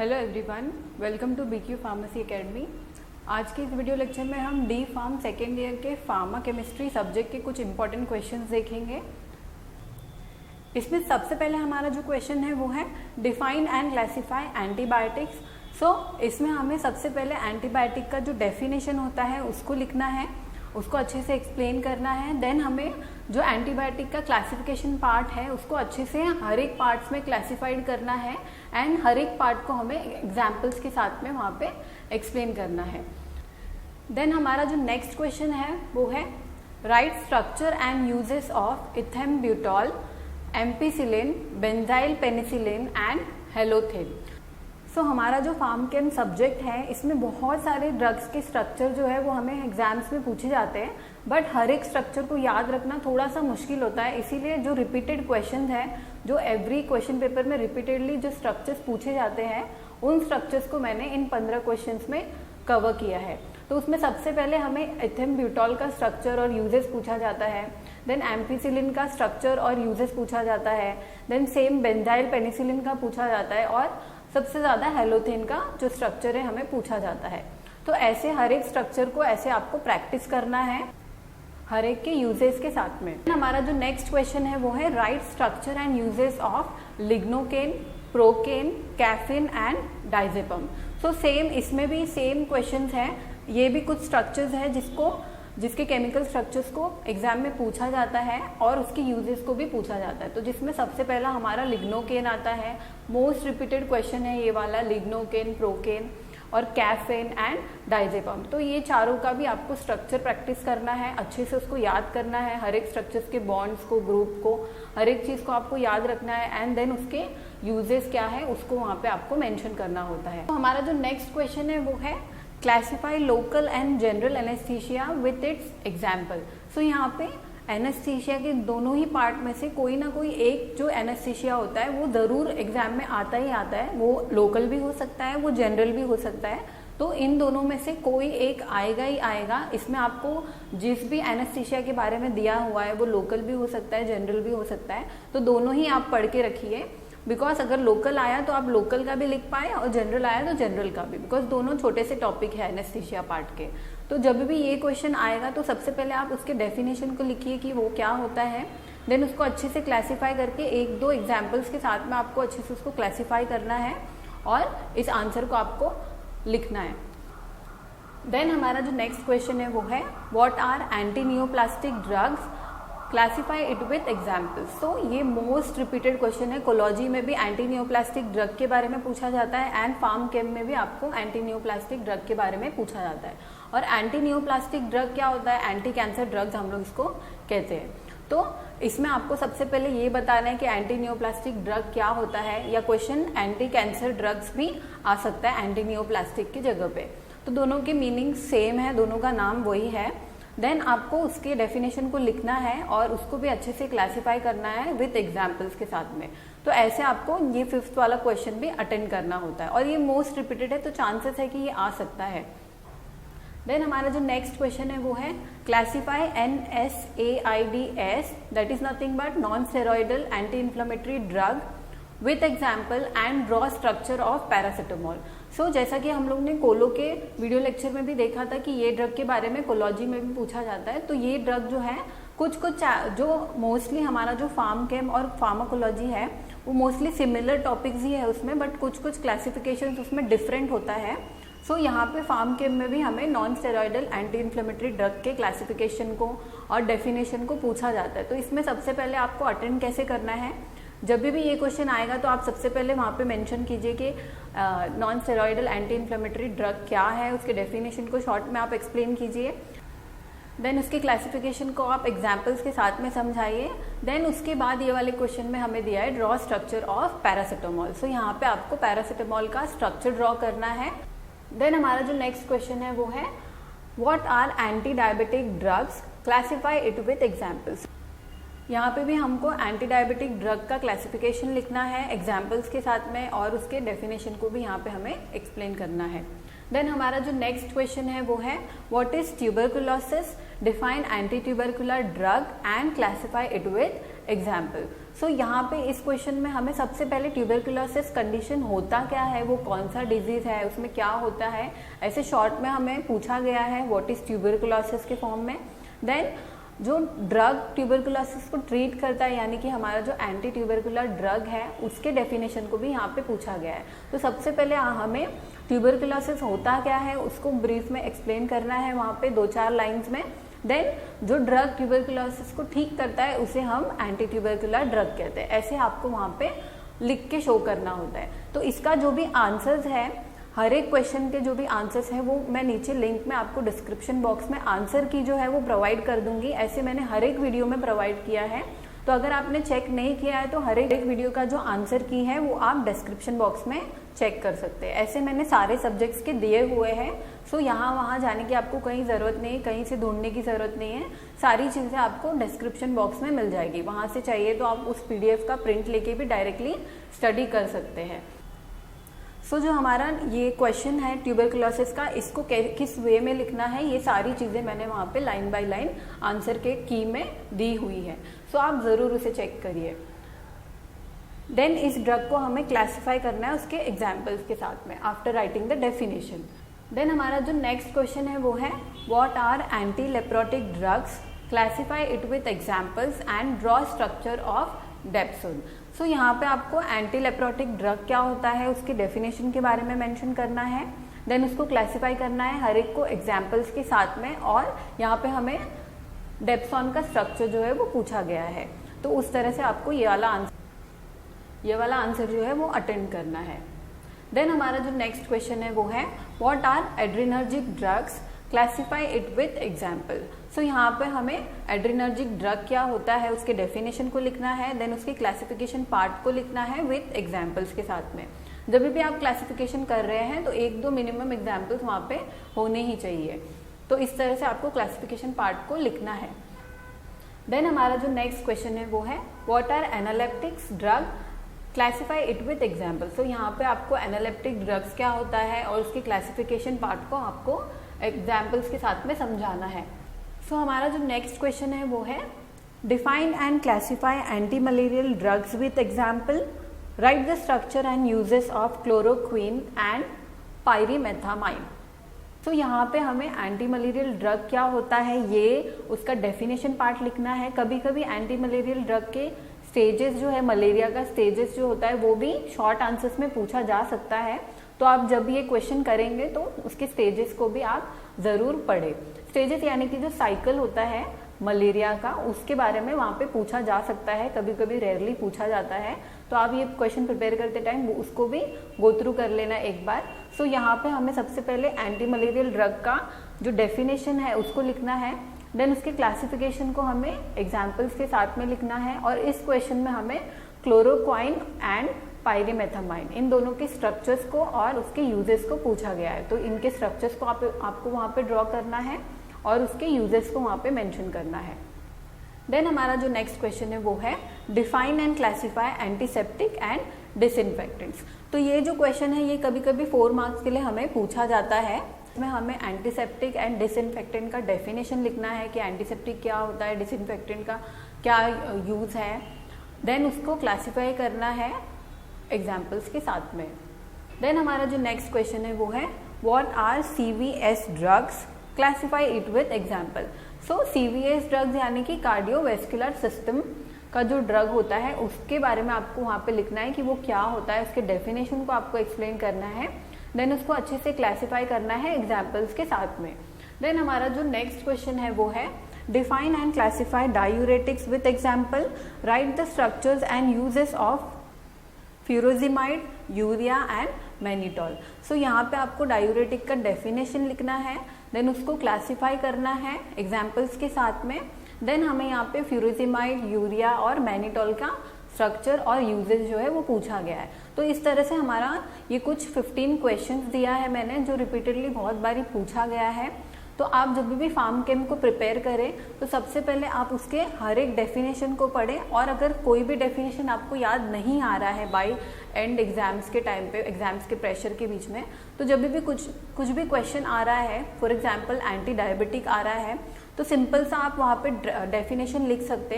Hello everyone, welcome to BQ pharmacy academy. आज के इस वीडियो लेक्चर में हम डी फार्म सेकेंड ईयर के फार्मा केमिस्ट्री सब्जेक्ट के कुछ इंपॉर्टेंट क्वेश्चंस देखेंगे। इसमें सबसे पहले हमारा जो क्वेश्चन है वो है डिफाइन एंड क्लासिफाई एंटीबायोटिक्स। इसमें हमें सबसे पहले एंटीबायोटिक का जो डेफिनेशन होता है उसको लिखना है, उसको अच्छे से एक्सप्लेन करना है। देन हमें जो एंटीबायोटिक का क्लासिफिकेशन पार्ट है उसको अच्छे से हर एक पार्ट्स में क्लासिफाइड करना है एंड हर एक पार्ट को हमें एग्जाम्पल्स के साथ में वहाँ पे एक्सप्लेन करना है। देन हमारा जो नेक्स्ट क्वेश्चन है वो है right structure and uses of ethambutol, ampicillin, benzyl penicillin and halothane. हमारा जो फार्म केम सब्जेक्ट है इसमें बहुत सारे ड्रग्स के स्ट्रक्चर जो है वो हमें एग्जाम्स में पूछे जाते हैं, बट हर एक स्ट्रक्चर को याद रखना थोड़ा सा मुश्किल होता है। इसीलिए जो रिपीटेड क्वेश्चन है, जो एवरी क्वेश्चन पेपर में रिपीटेडली जो स्ट्रक्चर्स पूछे जाते हैं, उन स्ट्रक्चर्स को मैंने इन 15 क्वेश्चंस में कवर किया है। तो उसमें सबसे पहले हमें इथेम्ब्यूटॉल का स्ट्रक्चर और यूजेस पूछा जाता है, देन एम्पिसिलिन का स्ट्रक्चर और यूजेस पूछा जाता है, देन सेम बेंजाइल पेनिसिलिन का पूछा जाता है और सबसे ज़्यादा हेलोथेन का जो स्ट्रक्चर है हमें पूछा जाता है। तो ऐसे हर एक स्ट्रक्चर को ऐसे आपको प्रैक्टिस करना है हर एक के यूजेस के साथ में। हमारा जो नेक्स्ट क्वेश्चन है वो है right structure and uses of lignocaine, procaine, caffeine and डाइजेपम। Same इसमें भी सेम क्वेश्चंस हैं, ये भी कुछ स्ट्रक्चर्स है जिसके केमिकल स्ट्रक्चर्स को एग्जाम में पूछा जाता है और उसकी यूजेस को भी पूछा जाता है। तो जिसमें सबसे पहला हमारा लिग्नोकेन आता है, मोस्ट रिपीटेड क्वेश्चन है ये वाला, लिग्नोकेन, प्रोकेन और कैफीन एंड डाइजेपम। तो ये चारों का भी आपको स्ट्रक्चर प्रैक्टिस करना है, अच्छे से उसको याद करना है, हर एक स्ट्रक्चर्स के बॉन्ड्स को, ग्रुप को, हर एक चीज़ को आपको याद रखना है एंड देन उसके यूजेस क्या है उसको वहाँ पे आपको मेंशन करना होता है। तो हमारा जो नेक्स्ट क्वेश्चन है वो है classify local and general anaesthesia with its example. यहाँ पे एनेस्थीसिया के दोनों ही पार्ट में से कोई ना कोई एक जो एनेस्थीसिया होता है वो ज़रूर एग्जाम में आता ही आता है। वो लोकल भी हो सकता है, वो जनरल भी हो सकता है। तो इन दोनों में से कोई एक आएगा ही आएगा। इसमें आपको जिस भी एनेस्थीसिया के बारे में दिया हुआ है वो लोकल भी हो सकता है, जनरल भी हो सकता है। तो दोनों ही आप पढ़ के रखिए, बिकॉज अगर लोकल आया तो आप लोकल का भी लिख पाए और जनरल आया तो जनरल का भी, बिकॉज दोनों छोटे से टॉपिक है एनेस्थीसिया पार्ट के। तो जब भी ये क्वेश्चन आएगा तो सबसे पहले आप उसके डेफिनेशन को लिखिए कि वो क्या होता है, देन उसको अच्छे से क्लासीफाई करके एक दो एग्जाम्पल्स के साथ में आपको अच्छे से उसको क्लासीफाई करना है और इस आंसर को आपको लिखना है। देन हमारा जो नेक्स्ट क्वेश्चन है वो है what are anti neoplastic drugs, classify it with examples. ये मोस्ट रिपीटेड क्वेश्चन है। कोलॉजी में भी एंटी नियोप्लास्टिक ड्रग के बारे में पूछा जाता है एंड फार्म केम में भी आपको एंटी नियोप्लास्टिक ड्रग के बारे में पूछा जाता है। और एंटी नियोप्लास्टिक ड्रग क्या होता है? एंटी कैंसर ड्रग्स हम लोग इसको कहते हैं। तो इसमें आपको सबसे पहले ये बताना है कि एंटी नियोप्लास्टिक ड्रग क्या होता है, या क्वेश्चन एंटी कैंसर ड्रग्स भी आ सकता है एंटी नियोप्लास्टिक की जगह पे। तो दोनों के मीनिंग सेम है, दोनों का नाम वही है। देन आपको उसके डेफिनेशन को लिखना है और उसको भी अच्छे से क्लासीफाई करना है विथ एग्जाम्पल्स के साथ में। तो ऐसे आपको ये 5th वाला क्वेश्चन भी अटेंड करना होता है और ये मोस्ट रिपीटेड है तो चांसेस है कि ये आ सकता है। देन हमारा जो नेक्स्ट क्वेश्चन है वो है classify NSAIDs, that is nothing but non steroidal anti inflammatory drug with example and draw structure of paracetamol. जैसा कि हम लोग ने कोलो के वीडियो लेक्चर में भी देखा था कि ये ड्रग के बारे में कोलॉजी में भी पूछा जाता है। तो ये ड्रग जो है कुछ जो मोस्टली हमारा जो फार्म केम और फार्माकोलॉजी है वो मोस्टली सिमिलर टॉपिक्स ही है उसमें, बट कुछ क्लासिफिकेशंस उसमें डिफरेंट होता है। यहाँ पे फार्म केम में भी हमें non steroidal anti inflammatory drug के क्लासिफिकेशन को और डेफिनेशन को पूछा जाता है। तो इसमें सबसे पहले आपको अटेंड कैसे करना है, जब भी ये क्वेश्चन आएगा तो आप सबसे पहले वहाँ पे मेंशन कीजिए कि non steroidal anti inflammatory drug क्या है, उसके डेफिनेशन को शॉर्ट में आप एक्सप्लेन कीजिए। देन उसके क्लासिफिकेशन को आप एग्जाम्पल्स के साथ में समझाइए। देन उसके बाद ये वाले क्वेश्चन में हमें दिया है ड्रॉ स्ट्रक्चर ऑफ पैरासिटामोल। यहाँ पे आपको पैरासिटामोल का स्ट्रक्चर ड्रॉ करना है। देन हमारा जो नेक्स्ट क्वेश्चन है वो है what are anti diabetic drugs, classify it with examples. यहाँ पे भी हमको एंटी डायबिटिक ड्रग का क्लासिफिकेशन लिखना है एग्जाम्पल्स के साथ में और उसके डेफिनेशन को भी यहाँ पे हमें एक्सप्लेन करना है। देन हमारा जो नेक्स्ट क्वेश्चन है वो है what is tuberculosis, define anti tubercular drug and classify it with example. So यहाँ पे इस क्वेश्चन में हमें सबसे पहले ट्यूबरकुलोसिस कंडीशन होता क्या है, वो कौन सा डिजीज है, उसमें क्या होता है, ऐसे शॉर्ट में हमें पूछा गया है व्हाट इज ट्यूबरकुलोसिस के फॉर्म में। देन जो ड्रग ट्यूबरकुलोसिस को ट्रीट करता है यानी कि हमारा जो एंटी ट्यूबरकुलर ड्रग है उसके डेफिनेशन को भी यहाँ पे पूछा गया है। तो सबसे पहले हमें ट्यूबरकुलोसिस होता क्या है उसको ब्रीफ में एक्सप्लेन करना है वहाँ पे 2-4 लाइंस में। देन जो ड्रग ट्यूबरकुलोसिस को ठीक करता है उसे हम एंटी ट्यूबरकुलर ड्रग कहते हैं, ऐसे आपको वहाँ पे लिख के शो करना होता है। तो इसका जो भी आंसर्स है, हर एक क्वेश्चन के जो भी आंसर्स हैं वो मैं नीचे लिंक में आपको डिस्क्रिप्शन बॉक्स में आंसर की जो है वो प्रोवाइड कर दूंगी। ऐसे मैंने हर एक वीडियो में प्रोवाइड किया है, तो अगर आपने चेक नहीं किया है तो हर एक वीडियो का जो आंसर की है वो आप डिस्क्रिप्शन बॉक्स में चेक कर सकते हैं। ऐसे मैंने सारे सब्जेक्ट्स के दिए हुए हैं, सो यहाँ वहाँ जाने की आपको कहीं ज़रूरत नहीं है, कहीं से ढूंढने की ज़रूरत नहीं है, सारी चीज़ें आपको डिस्क्रिप्शन बॉक्स में मिल जाएगी। वहाँ से चाहिए तो आप उस PDF का प्रिंट लेके भी डायरेक्टली स्टडी कर सकते हैं। सो जो हमारा ये क्वेश्चन है ट्यूबरकुलोसिस का, इसको किस वे में लिखना है, ये सारी चीज़ें मैंने वहाँ पे लाइन बाय लाइन आंसर के की में दी हुई है। सो आप ज़रूर उसे चेक करिए। देन इस ड्रग को हमें क्लासिफाई करना है उसके एग्जाम्पल्स के साथ में after writing the definition. Then हमारा जो नेक्स्ट क्वेश्चन है वो है what are anti leprotic drugs, classify it with examples and draw structure of dapsone. So यहाँ पे आपको एंटी लेप्रोटिक ड्रग क्या होता है उसके डेफिनेशन के बारे में मेंशन करना है, देन उसको क्लासिफाई करना है हर एक को एग्जाम्पल्स के साथ में, और यहाँ पे हमें डेप्सोन का स्ट्रक्चर जो है वो पूछा गया है। तो उस तरह से आपको ये वाला आंसर जो है वो अटेंड करना है। देन हमारा जो नेक्स्ट क्वेश्चन है वो है what are adrenergic drugs, classify it with example. So यहाँ पे हमें एड्रिनर्जिक ड्रग क्या होता है उसके डेफिनेशन को लिखना है, देन उसके क्लासिफिकेशन पार्ट को लिखना है विथ एग्जाम्पल्स के साथ में। जब भी आप क्लासिफिकेशन कर रहे हैं तो 1-2 मिनिमम एग्जाम्पल्स वहाँ पे होने ही चाहिए। तो इस तरह से आपको क्लासिफिकेशन पार्ट को लिखना है। देन हमारा जो नेक्स्ट क्वेश्चन है वो है what are analeptics drug, classify it with example. So यहाँ पे आपको एनालेप्टिक ड्रग्स क्या होता है और उसके क्लासिफिकेशन पार्ट को आपको एग्जाम्पल्स के साथ में समझाना है। सो हमारा जो नेक्स्ट क्वेश्चन है वो है define and classify anti malarial drugs with example, write the structure and uses of chloroquine and pyrimethamine. तो यहाँ पे हमें एंटी मलेरियल ड्रग क्या होता है ये उसका डेफिनेशन पार्ट लिखना है। कभी कभी एंटी मलेरियल ड्रग के स्टेजेस जो है, मलेरिया का स्टेजेस जो होता है वो भी शॉर्ट आंसर्स में पूछा जा सकता है। तो आप जब ये क्वेश्चन करेंगे तो उसके स्टेजेस को भी आप ज़रूर पढ़ें। स्टेजेस यानी कि जो साइकिल होता है मलेरिया का उसके बारे में वहाँ पे पूछा जा सकता है, कभी कभी रेयरली पूछा जाता है। तो आप ये क्वेश्चन प्रिपेयर करते टाइम उसको भी गो थ्रू कर लेना एक बार। सो यहाँ पे हमें सबसे पहले एंटी मलेरियल ड्रग का जो डेफिनेशन है उसको लिखना है, देन उसके क्लासिफिकेशन को हमें एग्जाम्पल्स के साथ में लिखना है, और इस क्वेश्चन में हमें क्लोरोक्वाइन एंड पायरीमेथामाइन इन दोनों के स्ट्रक्चर्स को और उसके यूजेस को पूछा गया है। तो इनके स्ट्रक्चर्स को आपको वहाँ पे ड्रॉ करना है और उसके यूजेस को वहाँ पे मेंशन करना है। देन हमारा जो नेक्स्ट क्वेश्चन है वो है define and classify antiseptic and disinfectants. तो ये जो क्वेश्चन है ये कभी कभी 4 मार्क्स के लिए हमें पूछा जाता है। इसमें हमें एंटीसेप्टिक एंड डिसइंफेक्टेंट का डेफिनेशन लिखना है कि एंटीसेप्टिक क्या होता है, डिसइंफेक्टेंट का क्या यूज़ है, देन उसको क्लासिफाई करना है एग्जाम्पल्स के साथ में। देन हमारा जो नेक्स्ट क्वेश्चन है वो है what are CVS drugs, classify it with example. So CVS drugs यानी कि कार्डियोवैस्कुलर सिस्टम का जो ड्रग होता है उसके बारे में आपको वहाँ पे लिखना है कि वो क्या होता है, उसके डेफिनेशन को आपको एक्सप्लेन करना है, देन उसको अच्छे से क्लासिफाई करना है एग्जाम्पल्स के साथ में। देन हमारा जो नेक्स्ट क्वेश्चन है वो है define and classify diuretics with example, write the structures and uses of furosemide, urea and mannitol. So यहाँ पे आपको डायूरेटिक का डेफिनेशन लिखना है, देन उसको क्लासिफाई करना है एग्जाम्पल्स के साथ में, देन हमें यहाँ पे फ्यूरोजिमाइड, यूरिया और मैनिटॉल का स्ट्रक्चर और यूजेस जो है वो पूछा गया है। तो इस तरह से हमारा ये कुछ 15 क्वेश्चंस दिया है मैंने जो रिपीटेडली बहुत बारी पूछा गया है। तो आप जब भी फार्म केम को प्रिपेयर करें तो सबसे पहले आप उसके हर एक डेफिनेशन को पढ़ें, और अगर कोई भी डेफिनेशन आपको याद नहीं आ रहा है बाय एंड एग्जाम्स के टाइम पे, एग्जाम्स के प्रेशर के बीच में, तो जब भी कुछ भी क्वेश्चन आ रहा है, फॉर एग्जांपल एंटी डायबिटिक आ रहा है, तो सिंपल सा आप वहाँ पे डेफिनेशन लिख सकते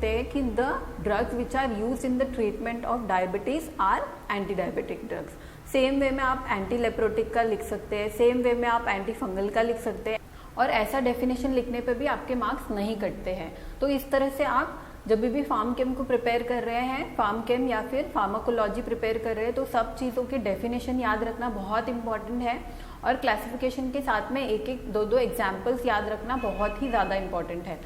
हैं कि the drugs which are use in the treatment of diabetes are anti diabetic drugs. Same way में आप एंटी लेप्रोटिक का लिख सकते हैं, सेम वे में आप एंटी फंगल का लिख सकते हैं, और ऐसा डेफिनेशन लिखने पे भी आपके मार्क्स नहीं कटते हैं। तो इस तरह से आप जब भी फार्म केम को प्रिपेयर कर रहे हैं, फार्म केम या फिर फार्माकोलॉजी प्रिपेयर कर रहे हैं, तो सब चीज़ों के डेफिनेशन याद रखना बहुत इंपॉर्टेंट है, और क्लासिफिकेशन के साथ में एक एक दो एग्जाम्पल्स याद रखना बहुत ही ज़्यादा इंपॉर्टेंट है।